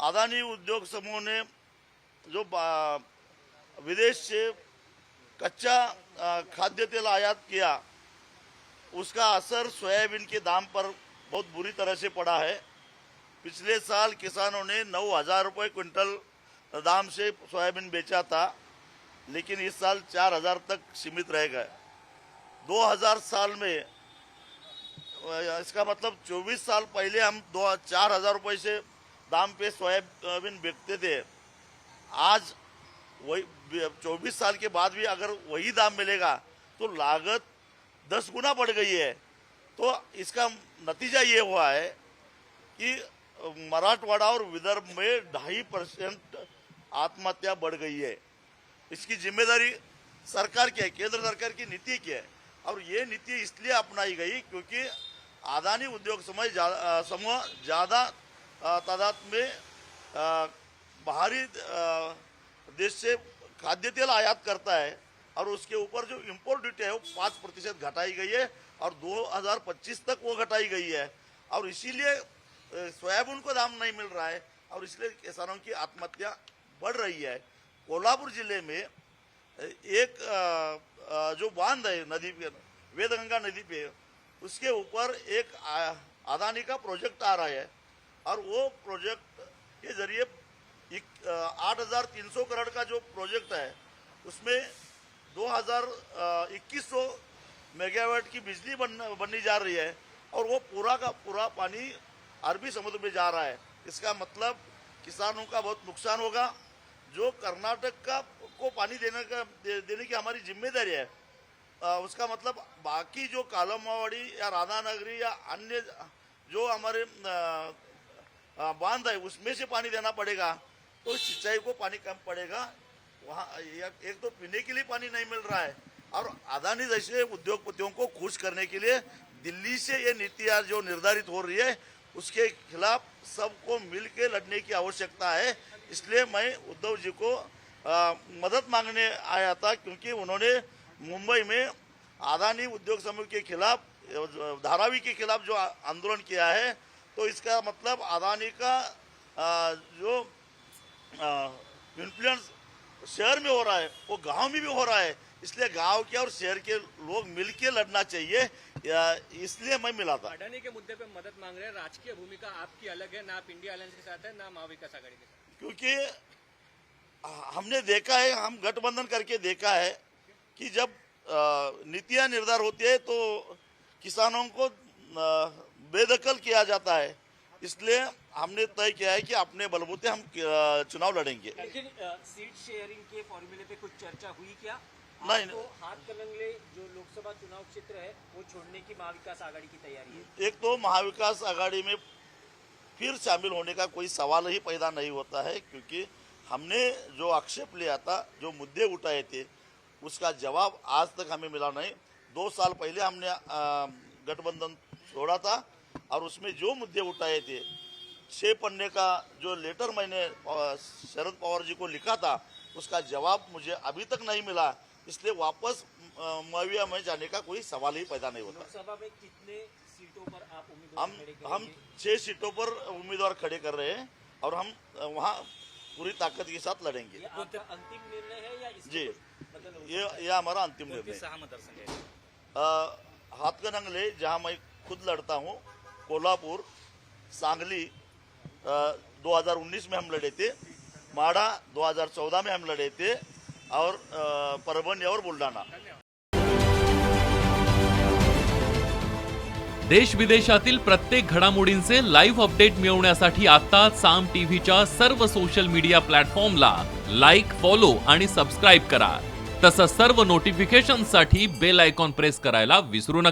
अदानी उद्योग समूह ने जो विदेश से कच्चा खाद्य तेल आयात किया, उसका असर सोयाबीन के दाम पर बहुत बुरी तरह से पड़ा है। पिछले साल किसानों ने 9,000 रुपये क्विंटल दाम से सोयाबीन बेचा था, लेकिन इस साल 4,000 तक सीमित रह गए। 2000 साल में, इसका मतलब 24 साल पहले हम 4,000 रुपये से दाम पे सोयाबीन बेचते थे। आज वही 24 साल के बाद भी अगर वही दाम मिलेगा तो लागत 10 गुना बढ़ गई है। तो इसका नतीजा ये हुआ है कि मराठवाड़ा और विदर्भ में 2.5% आत्महत्या बढ़ गई है। इसकी जिम्मेदारी सरकार की है, केंद्र सरकार की नीति की है। और ये नीति इसलिए अपनाई गई क्योंकि अदानी उद्योग समूह ज़्यादा तादाद में बाहरी देश से खाद्य तेल आयात करता है और उसके ऊपर जो इम्पोर्ट ड्यूटी है वो 5% घटाई गई है और 2025 तक वो घटाई गई है। और इसीलिए सोयाबीन को दाम नहीं मिल रहा है और इसलिए किसानों की आत्महत्या बढ़ रही है। कोल्हापुर जिले में एक जो बांध है नदी पे, वेदगंगा नदी पे, उसके ऊपर एक अदानी का प्रोजेक्ट आ रहा है और वो प्रोजेक्ट के जरिए 8,300 करोड़ का जो प्रोजेक्ट है उसमें 2,2100 मेगावाट की बिजली बननी जा रही है और वो पूरा का पूरा पानी अरबी समुद्र में जा रहा है। इसका मतलब किसानों का बहुत नुकसान होगा। जो कर्नाटक का को पानी देने की हमारी जिम्मेदारी है, उसका मतलब बाकी जो कालमावाड़ी या राधानगरी या अन्य जो हमारे बांध है उसमें से पानी देना पड़ेगा, तो सिंचाई को पानी कम पड़ेगा। वहाँ एक तो पीने के लिए पानी नहीं मिल रहा है और अदानी जैसे उद्योगपतियों को खुश करने के लिए दिल्ली से ये नीतियाँ जो निर्धारित हो रही है उसके खिलाफ सबको मिल के लड़ने की आवश्यकता है। इसलिए मैं उद्धव जी को मदद मांगने आया था, क्योंकि उन्होंने मुंबई में अदानी उद्योग समूह के खिलाफ, धारावी के खिलाफ जो आंदोलन किया है, तो इसका मतलब अदानी का जो इन्फ्लुएंस शहर में हो रहा है वो गांव में भी हो रहा है। इसलिए गांव के और शहर के लोग मिलके लड़ना चाहिए, इसलिए मैं मिला था। अडानी के मुद्दे पे मदद मांग रहे हैं, राजकीय भूमिका आपकी अलग है, ना आप इंडिया अलायंस के साथ है ना महाविकास आघाड़ी के साथ। क्योंकि हमने देखा है, हम गठबंधन करके देखा है कि जब नीतियां निर्धार होती है तो किसानों को बेदखल किया जाता है। इसलिए हमने तय किया है कि अपने बलबूते हम चुनाव लड़ेंगे। लेकिन सीट शेयरिंग के फॉर्मूले पे कुछ चर्चा हुई क्या? नहीं, तो हाथ कलंगले जो लोकसभा चुनाव क्षेत्र है वो छोड़ने की महाविकास आघाड़ी की तैयारी है। एक तो महाविकास आघाड़ी में फिर शामिल होने का कोई सवाल ही पैदा नहीं होता है, क्योंकि हमने जो आक्षेप लिया था, जो मुद्दे उठाए थे, उसका जवाब आज तक हमें मिला नहीं। 2 साल पहले हमने गठबंधन छोड़ा था और उसमें जो मुद्दे उठाए थे, 6 पन्ने का जो लेटर मैंने शरद पवार जी को लिखा था, उसका जवाब मुझे अभी तक नहीं मिला। इसलिए वापस मविया में जाने का कोई सवाल ही पैदा नहीं होता। लोकसभा में कितने सीटों पर आप उम्मीदवार खड़े करेंगे? हम 6 सीटों पर उम्मीदवार खड़े कर रहे हैं और हम वहाँ पूरी ताकत के साथ लड़ेंगे। ये आपका अंतिम निर्णय है या जी, ये हमारा अंतिम निर्णय है। हाथकणंगले जहाँ मैं खुद लड़ता हूँ, कोल्हापुर, सांगली 2019 में हम लड़े थे, माढ़ा 2014 में हम लड़े थे और परभणी और बुलढाणा। देश विदेशातील प्रत्येक घडामोडींचे लाईव्ह अपडेट मिळवण्यासाठी आता साम टीव्हीच्या सर्व सोशल मीडिया प्लॅटफॉर्मला लाईक, फॉलो आणि सबस्क्राईब करा। तसंच सर्व नोटिफिकेशनसाठी बेल आयकॉन प्रेस करायला विसरू नका।